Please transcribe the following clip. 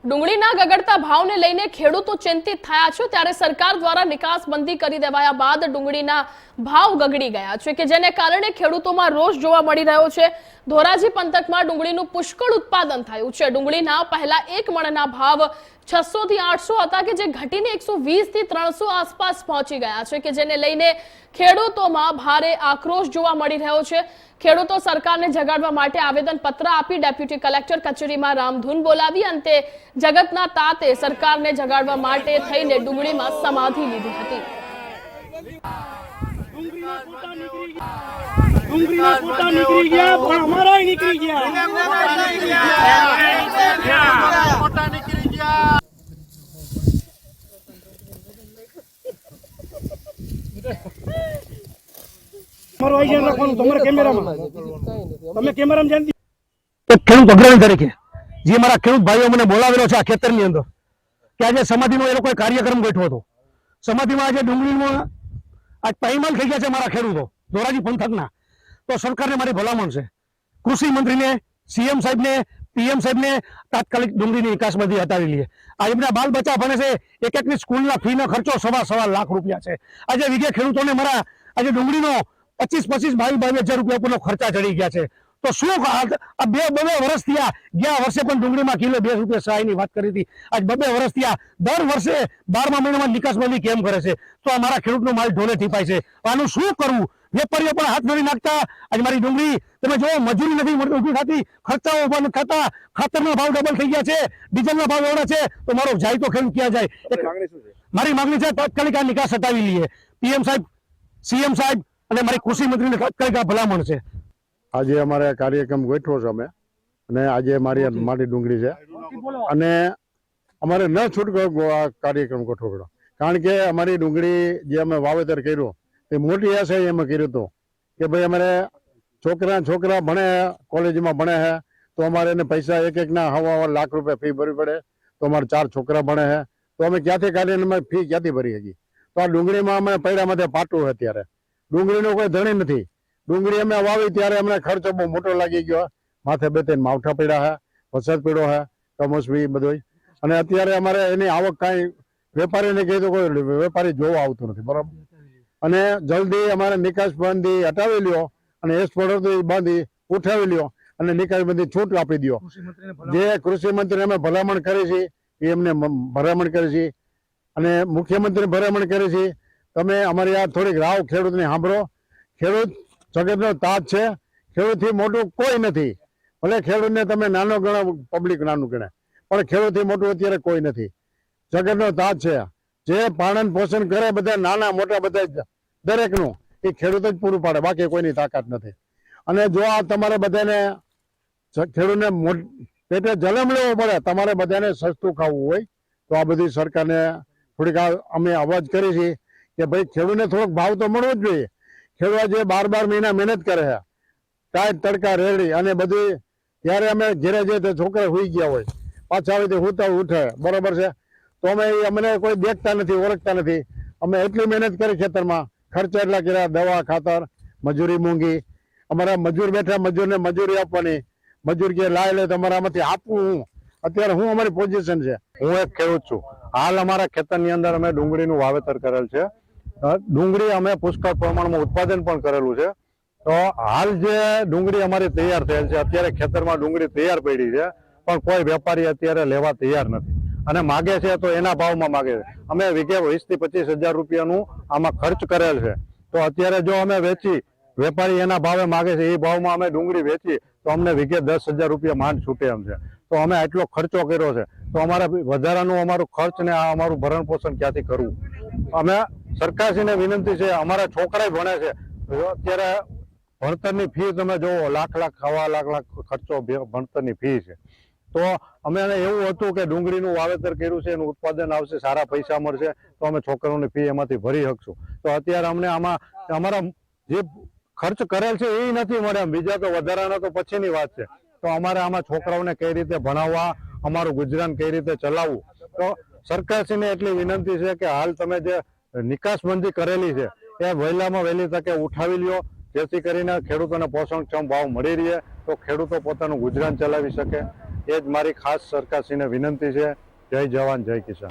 ડુંગળીના ગગડતા ભાવને લઈને ખેડૂતો ચિંતિત થયા છે ત્યારે સરકાર દ્વારા નિકાસબંધી કરી દેવાયા બાદ ડુંગળીના ભાવ ગગડી ગયા છે કે જેને કારણે ખેડૂતોમાં રોષ જોવા મળી રહ્યો છે। ધોરાજી પંથકમાં ડુંગળીનું પુષ્કળ ઉત્પાદન થયું છે। ડુંગળીના પહેલા એક મણના ભાવ 600 થી 800 હતા કે જે ઘટીને 120 થી 300 આસપાસ પહોંચી ગયા છે કે જેને લઈને ખેડૂતોમાં ભારે આક્રોશ જોવા મળી રહ્યો છે। ખેડૂતો સરકારને જગાડવા માટે આવેદન પત્ર આપી ડેપ્યુટી કલેક્ટર કચેરીમાં રામધૂન બોલાવી અંતે જગતના તાતે સરકારને જગાડવા માટે થઈને ડુંગળીમાં સમાધિ લીધી હતી। ડુંગળીના ફોટા નીકળી ગયા પણ અમારાય નીકળી ગયા। તમારો આઈડિયા રાખવાનું તમારા કેમેરામાં તમે કેમેરામાં જાણતી એક ખેડૂત અગ્રણી તરીકે જે મારા ખેડૂત ભાઈઓ મને બોલાવેલો છે આ ખેતરની અંદર કે આજે સમાધિનો એ લોકોએ કાર્યક્રમ ગોઠવ્યો હતો। સમાધિમાં આજે ડુંગળીમાં આજ પાયમાલ થઈ ગયા છે મારા ખેડૂતો ધોરાજી પંથકના। તો સરકારને મારી ભલામણ છે, કૃષિ મંત્રીને, સીએમ સાહેબને, પીએમ સાહેબને તાત્કાલિક ડુંગળીની નિકાસબંધી હટાવી લઈએ। આજે એમના બાલ બચ્ચા ભણે છે, એક એકની સ્કૂલના ફીનો ખર્ચો સવા લાખ રૂપિયા છે। આજે વીઘે ખેડૂતોને મારા આજે ડુંગળીનો 25-22 હજાર રૂપિયા ઉપરનો ખર્ચા ચડી ગયા છે। તો શું આ બે વર્ષ થયા, ગયા વર્ષે પણ ડુંગળીમાં કિલો 2 રૂપિયા સહાયની વાત કરી હતી, આજ 2 વર્ષ થયા। દર વર્ષે 12મા મહિનામાં નિકાસબંધી કેમ કરે છે? તો આ મારા ખેડૂતનો માલ ઢોલે ટીપાય છે। આનું શું કરવું? વેપારીઓ પણ હાથ ધરી નાખતા। આજે મારી ડુંગળી તમે જો મજૂરી નથી મળતી, ઊભી થતી, ખર્ચાઓ ઉભા નથી થતા, ખાતરના ભાવ ડબલ થઈ ગયા છે, ડીઝલના ભાવ એવડા છે, તો મારો જાય તો ખેડૂત ક્યાં જાય? મારી માંગણી છે તાત્કાલિક આ નિકાસ હટાવી લઈએ। પીએમ સાહેબ, સીએમ સાહેબ અને મારી કૃષિ મંત્રીને તાત્કાલિક આ ભલામણ છે। આજે અમારે કાર્યક્રમ ગોઠવો છે અમે, અને આજે મારી ડુંગળી છે અને અમારે ન છૂટકો આ કાર્યક્રમ ગોઠવો પડ્યો, કારણ કે અમારી ડુંગળી જે અમે વાવેતર કર્યું તે મોટી આશા એમ કર્યું હતું કે ભાઈ અમારે છોકરા ભણે, કોલેજમાં ભણે છે, તો અમારે એને પૈસા એક ના 1.5 લાખ રૂપિયા ફી ભરવી પડે, તો અમારે 4 છોકરા ભણે છે, તો અમે ક્યાંથી કાઢીને અમે ફી ક્યાંથી ભરી શકીએ? તો આ ડુંગળીમાં અમે પૈડામાંથી પાટું છે। અત્યારે ડુંગળીનો કોઈ ધણી નથી। ડુંગળી અમે વાવી ત્યારે અમને ખર્ચો બહુ મોટો લાગી ગયો, માથે 2-3 માવઠા પડ્યા છે, વરસાદ પડ્યો છે, કમોસમી બધું, અને અત્યારે અમારે એની આવક કાંઈ વેપારીને કહી તો કોઈ વેપારી જોવા આવતું નથી, બરાબર? અને જલ્દી અમારે નિકાસબંધી હટાવી લ્યો અને એક્સપોર્ટ બંધી ઉઠાવી લ્યો અને નિકાસબંધી છૂટ આપી દો। જે કૃષિ મંત્રીને અમે ભલામણ કરી છે એ એમને ભલામણ કરી છે અને મુખ્યમંત્રીને ભલામણ કરી છે, તમે અમારી આ થોડીક રાવ ખેડૂતને સાંભળો। ખેડૂત જગતનો તાજ છે, ખેડૂતથી મોટું કોઈ નથી। ભલે ખેડૂતને તમે નાનો ગણો, પબ્લિક નાનું ગણે, પણ ખેડૂતથી મોટું અત્યારે કોઈ નથી। જગતનો તાજ છે, જે પાલન પોષણ કરે બધા નાના મોટા બધા દરેકનું એ ખેડૂત જ પૂરું પાડે, બાકી કોઈની તાકાત નથી। અને જો આ તમારે બધાને ખેડૂતને પેટે જલમ લેવો પડે, તમારે બધાને સસ્તું ખાવું હોય તો આ બધી સરકારને થોડીક અમે અવાજ કરી છે કે ભાઈ ખેડૂતને થોડોક ભાવ તો મળવો જ જોઈએ। ખેડૂત જે 12 મહિના મહેનત કરે છે, ટાઈટ તડકા રેડી અને બધી, ત્યારે અમે ઘેરે જઈએ તો છોકરા સુઈ ગયા હોય, પાછા આવી તો ઉઠે, બરોબર છે? તો અમે અમને કોઈ દેખતા નથી, ઓળખતા નથી। અમે એટલી મહેનત કરી ખેતરમાં, ખર્ચા એટલા કર્યા, દવા, ખાતર, મજૂરી મોંઘી, અમારા મજૂર બેઠા, મજૂરને મજૂરી આપવાની, મજૂર કે લાય લે તમારા આમાંથી આપવું હું? અત્યારે હું અમારી પોઝિશન છે, હું એક ખેડૂત છું। હાલ અમારા ખેતરની અંદર અમે ડુંગળીનું વાવેતર કરેલ છે। ડુંગળી અમે પુષ્કળ પ્રમાણમાં ઉત્પાદન પણ કરેલું છે। તો હાલ જે ડુંગળી અમારી તૈયાર થયેલ છે, અત્યારે ખેતરમાં ડુંગળી તૈયાર પડી છે, પણ કોઈ વેપારી અત્યારે લેવા તૈયાર નથી અને માગે છે તો એના ભાવમાં માગે છે। અમે વીઘે 20 થી 25 હજાર રૂપિયાનું આમાં ખર્ચ કરેલ છે, તો અત્યારે જો અમે વેચી, વેપારી એના ભાવે માગે છે એ ભાવમાં અમે ડુંગળી વેચી તો અમને વીઘે 10,000 રૂપિયા માંડ છૂટે એમ છે। તો અમે આટલો ખર્ચો કર્યો છે, તો અમારે વધારાનું અમારું ખર્ચ ને આ અમારું ભરણ પોષણ ક્યાંથી કરવું? અમે સરકારશ્રીને વિનંતી છે, અમારા છોકરા ભણે છે, અત્યારે ભણતરની ફી તમે જોવો, લાખ 1.5 લાખ ખર્ચો ભણતરની ફી છે। તો અમે એવું હતું કે ડુંગળીનું વાવેતર કર્યું છે, એનું ઉત્પાદન આવશે, સારા પૈસા મળશે તો અમે છોકરાઓની ફી એમાંથી ભરી શકશું। તો અત્યારે અમને આમાં અમારા જે ખર્ચ કરેલ છે એ નથી મળે, બીજા તો વધારાના તો પછીની વાત છે। તો અમારે આમાં છોકરાઓને કઈ રીતે ભણાવવા, અમારું ગુજરાન કઈ રીતે ચલાવવું? તો સરકારશ્રીને એટલી વિનંતી છે કે હાલ તમે જે નિકાસબંધી કરેલી છે એ વહેલામાં વહેલી તકે ઉઠાવી લ્યો, જેથી કરીને ખેડૂતોને પોષણક્ષમ ભાવ મળી રહે, તો ખેડૂતો પોતાનું ગુજરાન ચલાવી શકે। એ જ મારી ખાસ સરકારશ્રીને વિનંતી છે. જય જવાન જય કિસાન.